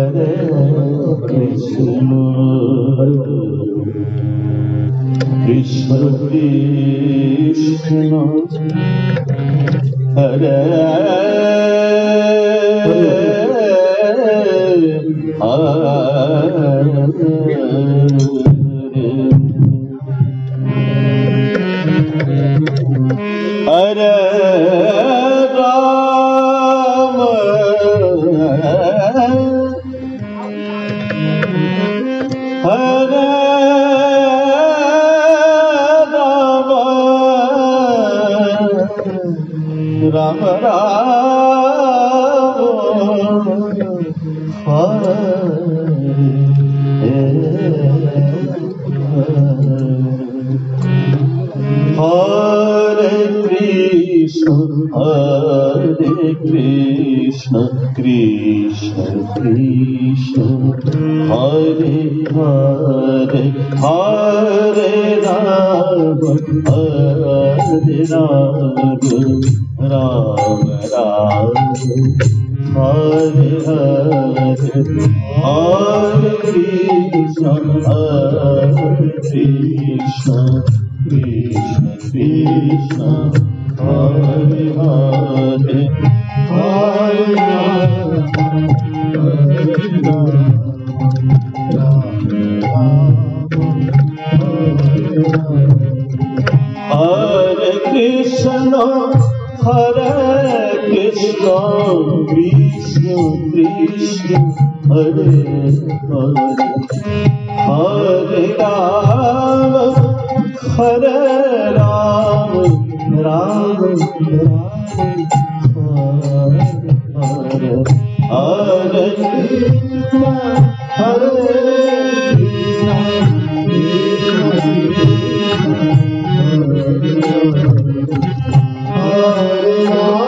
Hare Krishna, Krishna Krishna, Hare Hare Rama, Hare Rama, Rama Rama, Hare Krishna, Krishna Krishna, Hare Hare, Hare Rama, Hare Rama, Rama Rama, Hare Hare, Hare Krishna, Krishna Krishna, Hare Hare, Hare Hare Krishna, Krishna Krishna, Hare Hare, Hare Rama, Hare Rama, Rama Hare Hare, Hare Krishna, Hare Rama, Hare Rama, Hare Krishna, Krishna Krishna, Hare Hare,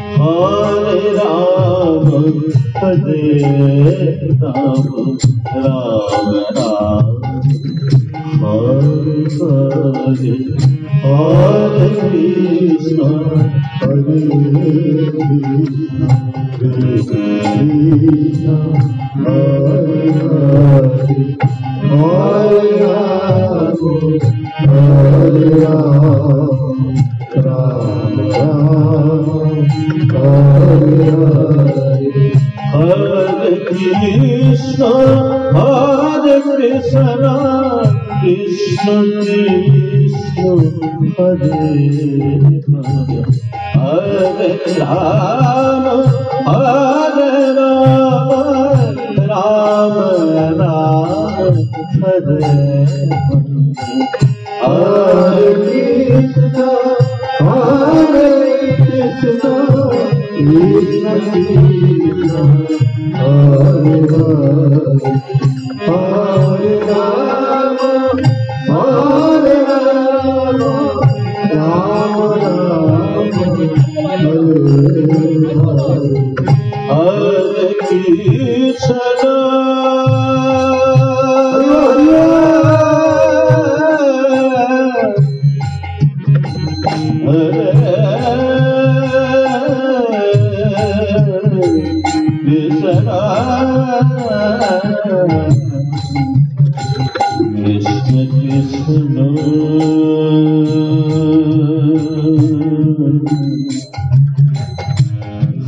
Hare Rama, Hare Rama, Rama Rama, Hare Hare, Hare Krishna, Krishna Krishna, Hare Hare, Hare Rama, Hare Rama, Rama Rama, Hare Hare, Hare Krishna, Krishna Krishna, Hare Hare, Hare Rama, Hare Rama, Rama Rama, Hare Hare, Krishna, Krishna Krishna, Hare Hare, Hare Rama, Hare Rama, Rama Rama, Hare Hare Krishna, Krishna Krishna,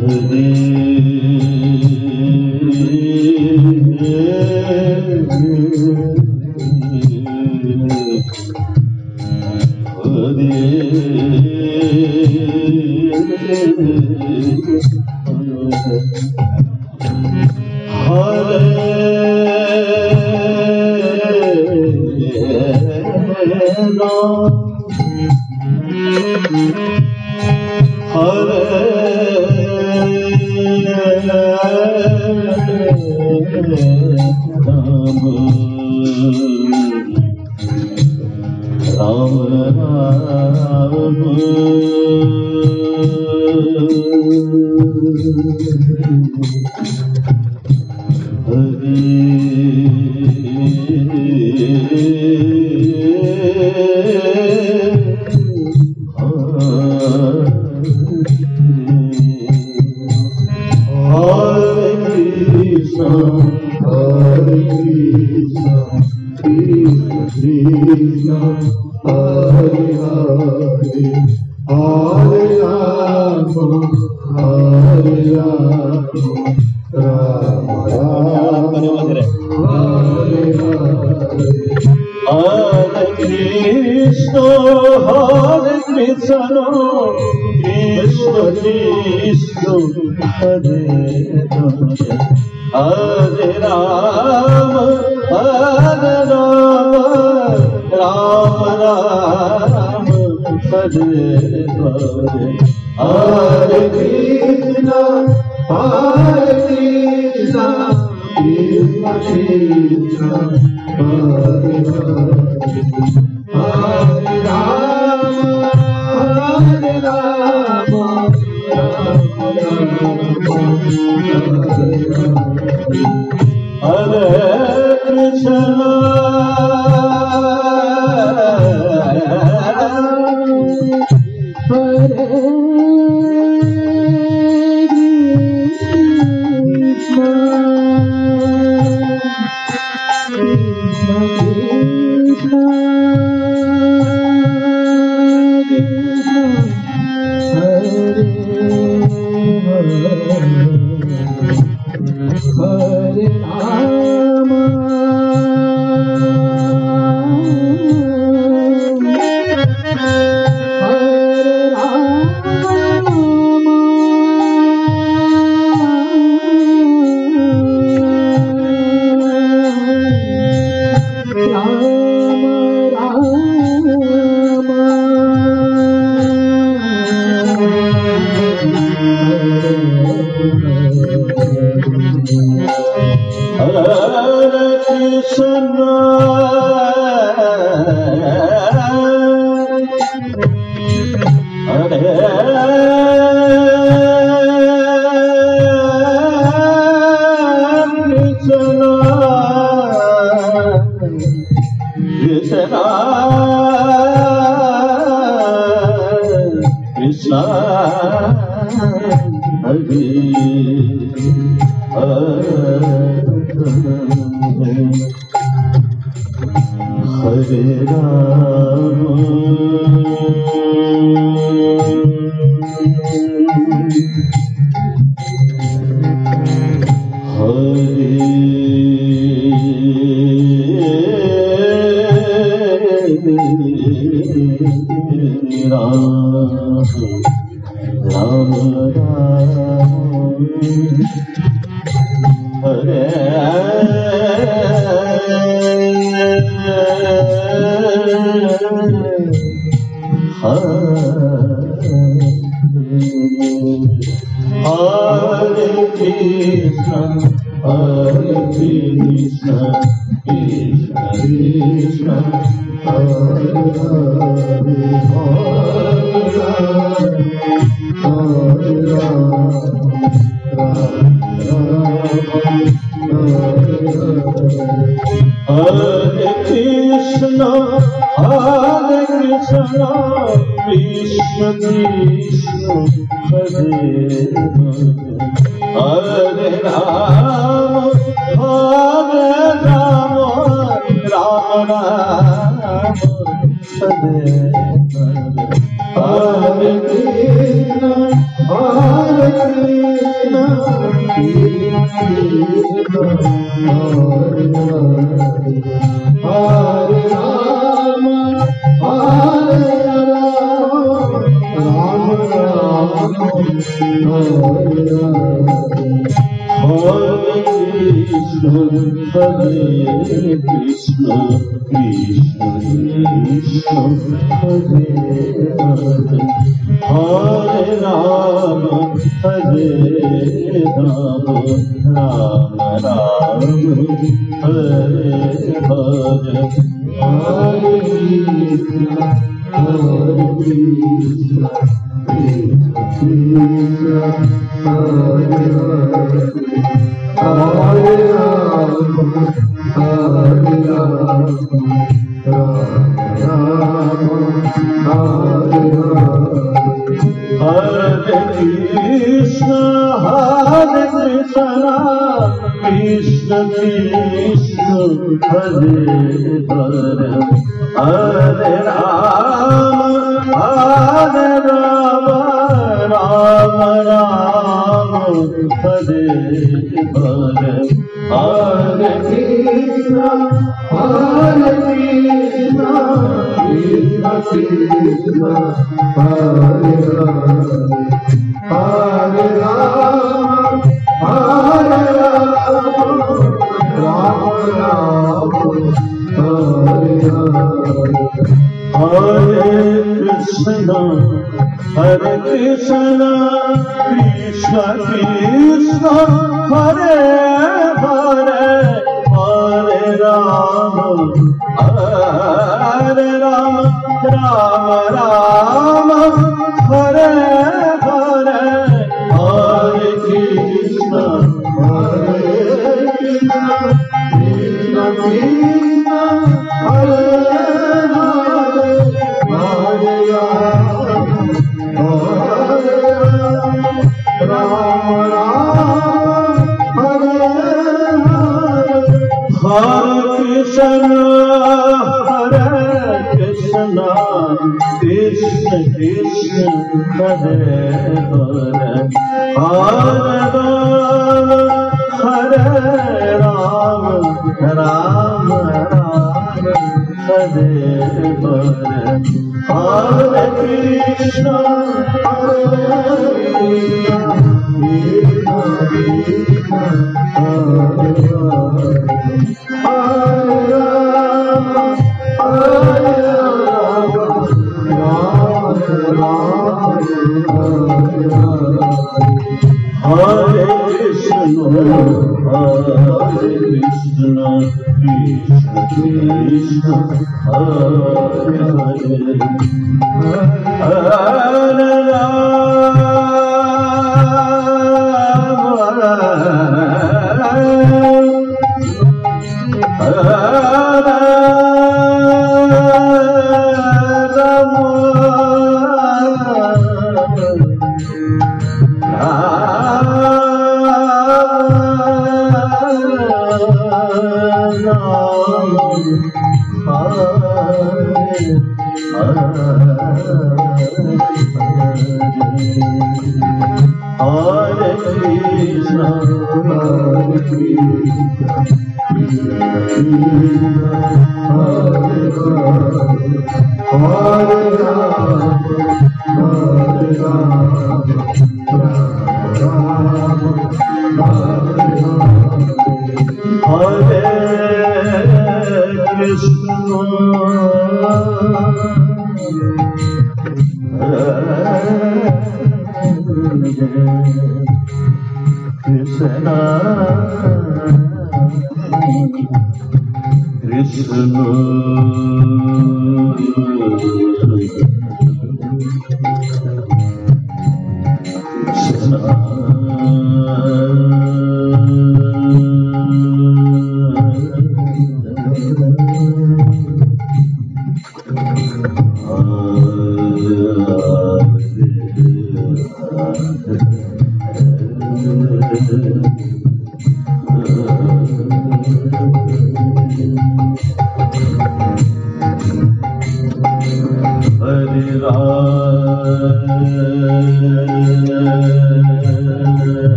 Hare Ram Ram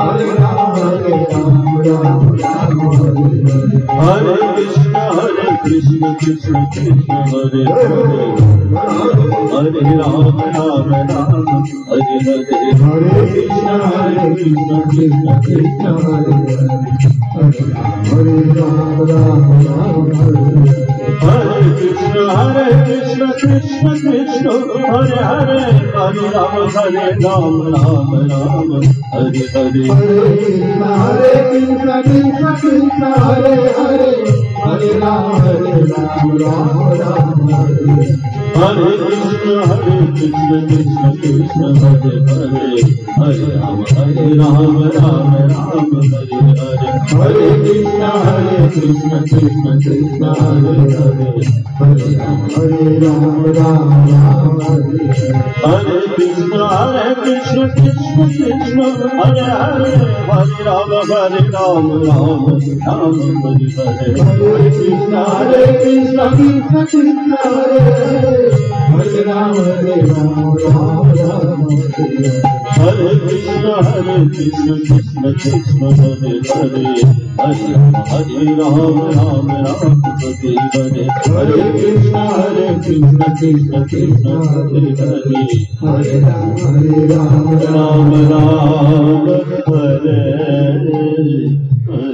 Hare Rama, Hare Rama, Rama Rama, Hare Hare. Hare Krishna Krishna Krishna Hare Hare Hare Ram Ram Ram Hare Hare Hare Krishna Krishna Krishna Hare Hare Hare Ram Ram Ram Hare Krishna Krishna Krishna Hare Hare Hare Ram Ram Ram Hare Hare Hare Krishna Krishna Hare Hare Hare Ram Ram Ram Hare Krishna Krishna Krishna Hare Hare Hare Ram Ram Ram Hare Hare Hare Krishna Krishna Krishna Hare Hare Hare Ram Ram Ram Hare Hare Krishna Krishna Krishna Hare Hare Hare Ram Ram Ram Hare Hare Hare Krishna Krishna Krishna Hare Hare Hare Ram Ram Ram Hare Krishna Krishna Krishna Hare Hare Hare Ram Ram Ram Hare Hare Hare Krishna Krishna Krishna Hare Hare Hare Ram Ram Hare Hare